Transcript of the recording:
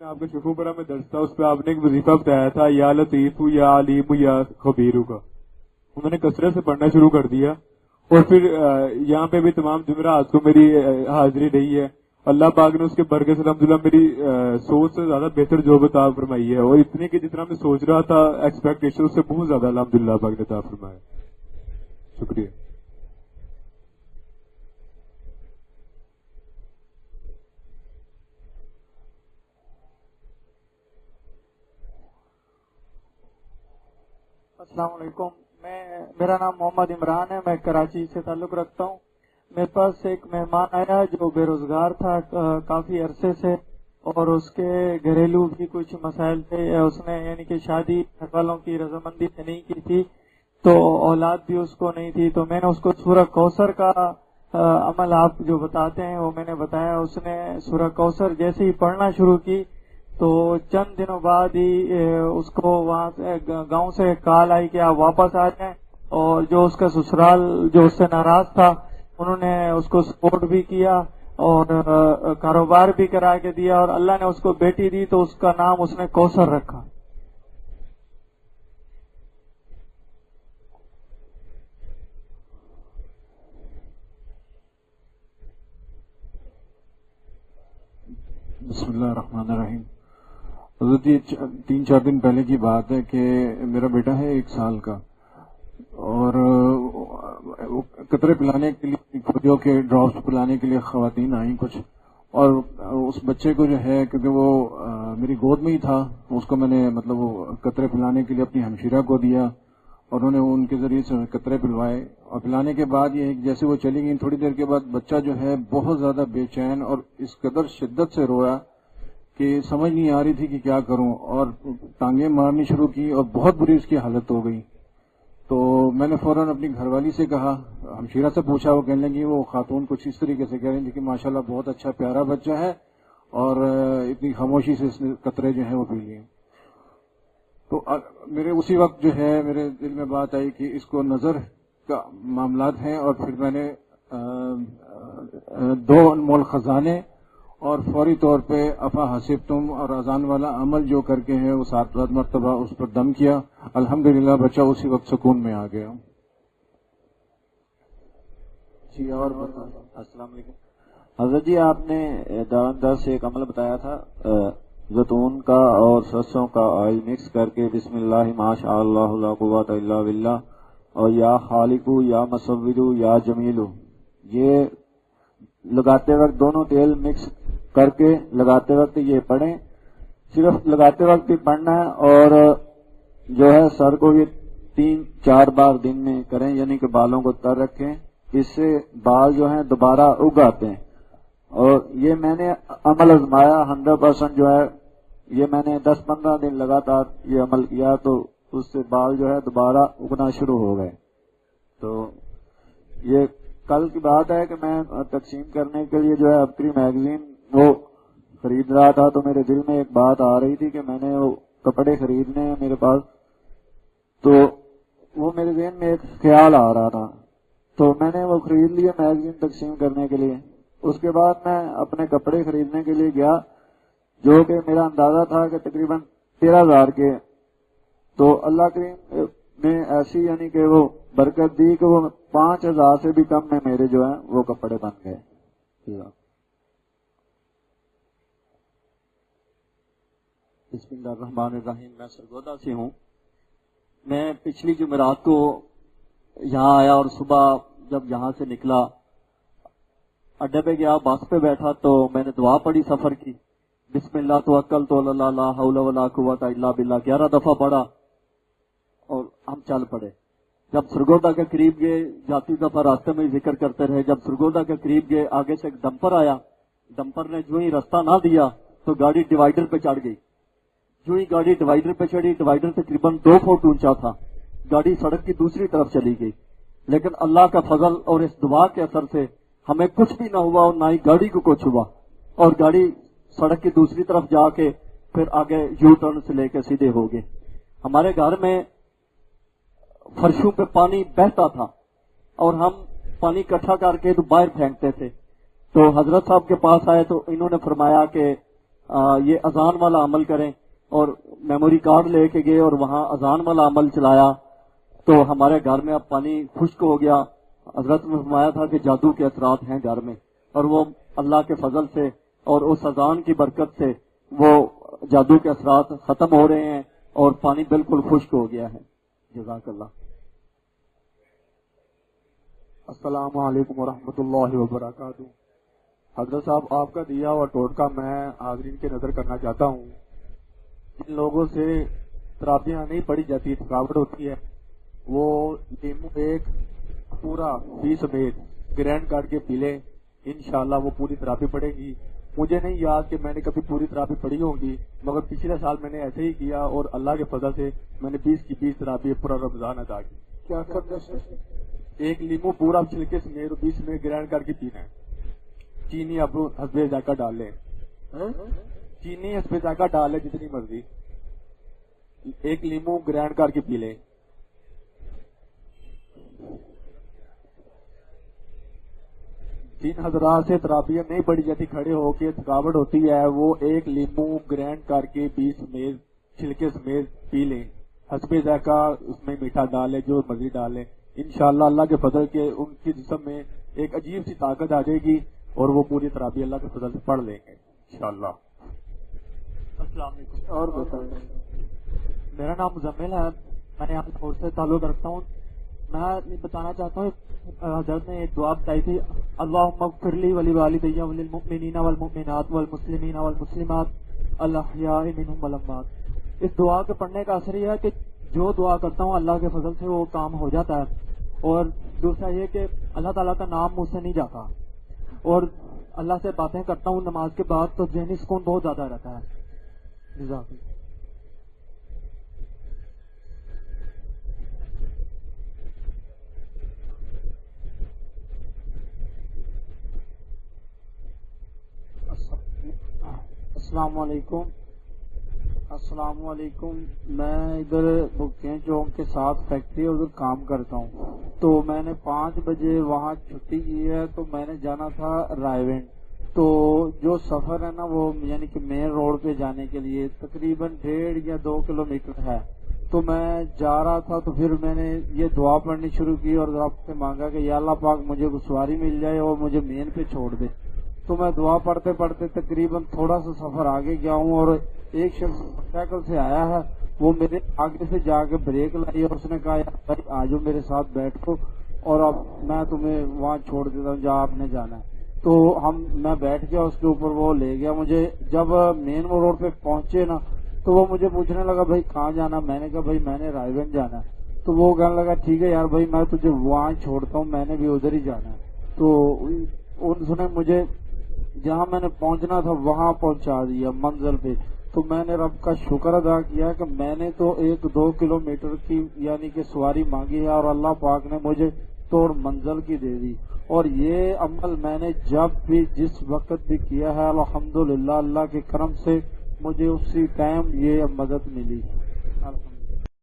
آپ کے شفو برا میں درس تھا، اس پہ آپ نے ایک وظیفہ بتایا تھا یا لطیف یا علیم یا خبیر کا. انہوں نے کثرت سے پڑھنا شروع کر دیا اور پھر یہاں پہ بھی تمام جمعرات کو میری حاضری رہی ہے. اللہ پاک نے اس کے برکت سے الحمدللہ میری سوچ سے زیادہ بہتر جو عطا فرمائی ہے، اور اتنے کہ جتنا میں سوچ رہا تھا ایکسپیکٹیشن اس سے بہت زیادہ الحمدللہ پاک نے عطا فرمایا. شکریہ. السلام علیکم. میرا نام محمد عمران ہے، میں کراچی سے تعلق رکھتا ہوں. میرے پاس ایک مہمان آیا جو بے روزگار تھا کافی عرصے سے، اور اس کے گھریلو بھی کچھ مسائل تھے. اس نے یعنی کہ شادی گھر والوں کی رضامندی سے نہیں کی تھی، تو اولاد بھی اس کو نہیں تھی. تو میں نے اس کو سورہ کوثر کا عمل آپ جو بتاتے ہیں وہ میں نے بتایا. اس نے سورہ کوثر جیسے ہی پڑھنا شروع کی تو چند دنوں بعد ہی اس کو وہاں سے گاؤں سے کال آئی کہ آپ واپس آ جائیں، اور جو اس کا سسرال جو اس سے ناراض تھا انہوں نے اس کو سپورٹ بھی کیا اور کاروبار بھی کرا کے دیا، اور اللہ نے اس کو بیٹی دی تو اس کا نام اس نے کوثر رکھا. بسم اللہ الرحمن الرحیم. حضرت یہ 3-4 دن پہلے کی بات ہے کہ میرا بیٹا ہے 1 سال کا، اور قطرے پلانے کے لیے کھوجوں کے ڈراپس پلانے کے لیے خواتین آئیں کچھ، اور اس بچے کو جو ہے کیونکہ وہ میری گود میں ہی تھا، اس کو میں نے مطلب وہ قطرے پلانے کے لیے اپنی ہمشیرہ کو دیا، اور انہوں نے ان کے ذریعے سے قطرے پلوائے. اور پلانے کے بعد یہ جیسے وہ چلی گئی تھوڑی دیر کے بعد بچہ جو ہے بہت زیادہ بے چین اور اس قدر شدت سے رویا کہ سمجھ نہیں آ رہی تھی کہ کیا کروں، اور ٹانگیں مارنی شروع کی اور بہت بری اس کی حالت ہو گئی. تو میں نے فوراً اپنی گھر والی سے کہا، ہمشیرہ سے پوچھا، وہ کہنے لگی وہ خاتون کچھ اس طریقے سے کہہ رہی تھی کہ ماشاءاللہ بہت اچھا پیارا بچہ ہے، اور اتنی خاموشی سے اس نے قطرے جو ہیں وہ پی لیے. تو میرے اسی وقت جو ہے میرے دل میں بات آئی کہ اس کو نظر کا معاملات ہیں، اور پھر میں نے 2 انمول خزانے اور فوری طور پہ افا حسب تم اور اذان والا عمل جو کر کے ہے وہ 7 مرتبہ اس پر دم کیا. الحمدللہ بچہ اسی وقت سکون میں آ گیا. جی اور السلام علیکم. حضرت جی آپ نے درانداز سے ایک عمل بتایا تھا زیتون کا اور سرسوں کا آئل مکس کر کے بسم اللہ ماشاء اللہ لا قوت الا باللہ اور یا خالقو یا مصورو یا جمیلو، یہ لگاتے وقت دونوں تیل مکس کر کے لگاتے وقت یہ پڑھیں. صرف لگاتے وقت ہی پڑھنا ہے، اور جو ہے سر کو یہ 3-4 بار دن میں کریں، یعنی کہ بالوں کو تر رکھیں، اس سے بال جو ہیں دوبارہ اگ آتے ہیں. اور یہ میں نے عمل آزمایا 100% جو ہے، یہ میں نے 10-15 دن لگاتار یہ عمل کیا تو اس سے بال جو ہے دوبارہ اگنا شروع ہو گئے. تو یہ کل کی بات ہے کہ میں تقسیم کرنے کے لیے جو ہے ابتری میگزین وہ خرید رہا تھا، تو میرے دل میں ایک بات آ رہی تھی کہ میں نے وہ کپڑے خریدنے ہیں میرے پاس، تو وہ میرے ذہن میں ایک خیال آ رہا تھا، تو میں نے وہ خرید لیا میگزین تقسیم کرنے کے لیے. اس کے بعد میں اپنے کپڑے خریدنے کے لیے گیا جو کہ میرا اندازہ تھا کہ تقریباً 13,000 کے. تو اللہ کریم نے ایسی یعنی کہ وہ برکت دی کہ وہ 5,000 سے بھی کم میں میرے جو ہیں وہ کپڑے بن گئے. بسم اللہ الرحمن الرحیم. میں سرگودا سے ہوں. میں پچھلی جمعرات کو یہاں آیا اور صبح جب یہاں سے نکلا اڈے پہ گیا، بس پہ بیٹھا تو میں نے دعا پڑھی سفر کی، بسم اللہ توکلت علی اللہ لا حول ولا قوت الا باللہ 11 دفعہ پڑھا اور ہم چل پڑے. جب سرگودا کے قریب گئے، جاتی دفعہ راستے میں ذکر کرتے رہے. جب سرگودا کے قریب گئے آگے سے ایک ڈمپر آیا، ڈمپر نے جو ہی راستہ نہ دیا تو گاڑی ڈیوائیڈر پہ چڑھ گئی. جو ہی گاڑی ڈیوائیڈر پہ چڑھی، ڈیوائیڈر تقریباً 2 فٹ اونچا تھا، گاڑی سڑک کی دوسری طرف چلی گئی. لیکن اللہ کا فضل اور اس دعا کے اثر سے ہمیں کچھ بھی نہ ہوا اور نہ ہی گاڑی کو کچھ ہوا، اور گاڑی سڑک کی دوسری طرف جا کے پھر آگے یو ٹرن سے لے کے سیدھے ہو گئے. ہمارے گھر میں فرشوں پہ پانی بہتا تھا اور ہم پانی اکٹھا کر کے تو باہر پھینکتے تھے. تو حضرت صاحب کے پاس آئے تو انہوں نے فرمایا کہ یہ اذان والا عمل کریں، اور میموری کارڈ لے کے گئے اور وہاں اذان والا عمل چلایا تو ہمارے گھر میں اب پانی خشک ہو گیا۔ حضرت نے فرمایا تھا کہ جادو کے اثرات ہیں گھر میں، اور وہ اللہ کے فضل سے اور اس اذان کی برکت سے وہ جادو کے اثرات ختم ہو رہے ہیں اور پانی بالکل خشک ہو گیا ہے۔ جزاک اللہ۔ السلام علیکم ورحمۃ اللہ وبرکاتہ۔ حضرت صاحب، آپ کا دیا ہوا ٹوٹکا میں حاضرین کے نظر کرنا چاہتا ہوں۔ جن لوگوں سے تراپیاں نہیں پڑی جاتی، تھکاوٹ ہوتی ہے، وہ لیمو ایک پورا 20 سمیت گرینڈ کر کے پی لیں، انشاءاللہ وہ پوری تراپی پڑے گی۔ مجھے نہیں یاد کہ میں نے کبھی پوری تراپی پڑھی ہوگی، مگر پچھلے سال میں نے ایسے ہی کیا اور اللہ کے فضل سے میں نے 20 کی 20 تراپی پورا رمضان ادا کی۔ کیا کرنا ہے؟ ایک لیمو پورا چھلکے سمیت 20 میں گرینڈ کر کے پینا ہے۔ چینی اب حسب ذائقہ ڈال لیں، چینی حسب ذائقہ ڈال لیں جتنی مرضی، ایک لیمو گرینڈ کر کے پی لیں۔ جن حضرات سے تراپیاں نہیں پڑی جاتی، کھڑے ہو کے تھکاوٹ ہوتی ہے، وہ ایک لیمو گرینڈ کر کے 20 سمیت چھلکے سمیت پی لیں، حسب ذائقہ اس میں میٹھا ڈالیں، جو مرضی ڈالیں، انشاءاللہ اللہ کے فضل کے ان کی جسم میں ایک عجیب سی طاقت آ جائے گی اور وہ پوری تراپی اللہ کے فضل سے پڑھ لیں گے انشاءاللہ۔ السلام علیکم، اور بتائیں۔ میرا نام مزمل ہے، میں یہاں لاہور سے تعلق رکھتا ہوں۔ میں بتانا چاہتا ہوں، حضرت نے ایک دعا بتائی تھی، اللہم اغفر لی ولوالدی وللمؤمنین والمؤمنات والمسلمین والمسلمات الاحیاء منہم والاموات۔ اس دعا کے پڑھنے کا اثر یہ ہے کہ جو دعا کرتا ہوں اللہ کے فضل سے وہ کام ہو جاتا ہے، اور دوسرا یہ کہ اللہ تعالیٰ کا نام مجھ سے نہیں جاتا، اور اللہ سے باتیں کرتا ہوں نماز کے بعد تو ذہنی سکون بہت زیادہ رہتا ہے۔ جزاک اللہ۔ السلام علیکم۔ السلام علیکم، میں ادھر بکیاں چوک کے ساتھ فیکٹری ادھر کام کرتا ہوں، تو میں نے 5 بجے وہاں چھٹی کی ہے، تو میں نے جانا تھا رائے، تو جو سفر ہے نا وہ یعنی کہ مین روڈ پہ جانے کے لیے تقریباً 1.5 یا 2 کلومیٹر ہے، تو میں جا رہا تھا، تو پھر میں نے یہ دعا پڑھنی شروع کی اور رب سے مانگا کہ یا اللہ پاک مجھے سواری مل جائے اور مجھے مین پہ چھوڑ دے۔ تو میں دعا پڑھتے پڑھتے تقریباً تھوڑا سا سفر آگے گیا ہوں، اور ایک شخص موٹر سائیکل سے آیا ہے، وہ میرے آگے سے جا کے بریک لائی اور اس نے کہا یار بھائی آجو میرے ساتھ بیٹھو اور اب میں تمہیں وہاں چھوڑ دیتا ہوں جہاں آپ نے جانا ہے۔ تو میں بیٹھ گیا اس کے اوپر، وہ لے گیا مجھے۔ جب مین روڈ پہ پہنچے نا تو وہ مجھے پوچھنے لگا بھائی کہاں جانا، میں نے کہا بھائی میں نے رائے گنج جانا ہے، تو وہ کہنے لگا ٹھیک ہے یار بھائی میں تجھے وہاں چھوڑتا ہوں، میں نے بھی ادھر ہی جانا ہے۔ تو انہوں نے مجھے جہاں میں نے پہنچنا تھا وہاں پہنچا دیا منزل پہ۔ تو میں نے رب کا شکر ادا کیا کہ میں نے تو 1-2 کلومیٹر کی یعنی کہ سواری مانگی ہے اور اللہ پاک نے مجھے توڑ منزل کی دے دی، اور یہ عمل میں نے جب بھی جس وقت بھی کیا ہے الحمدللہ اللہ کے کرم سے مجھے اسی ٹائم یہ مدد ملی۔ الحمدللہ۔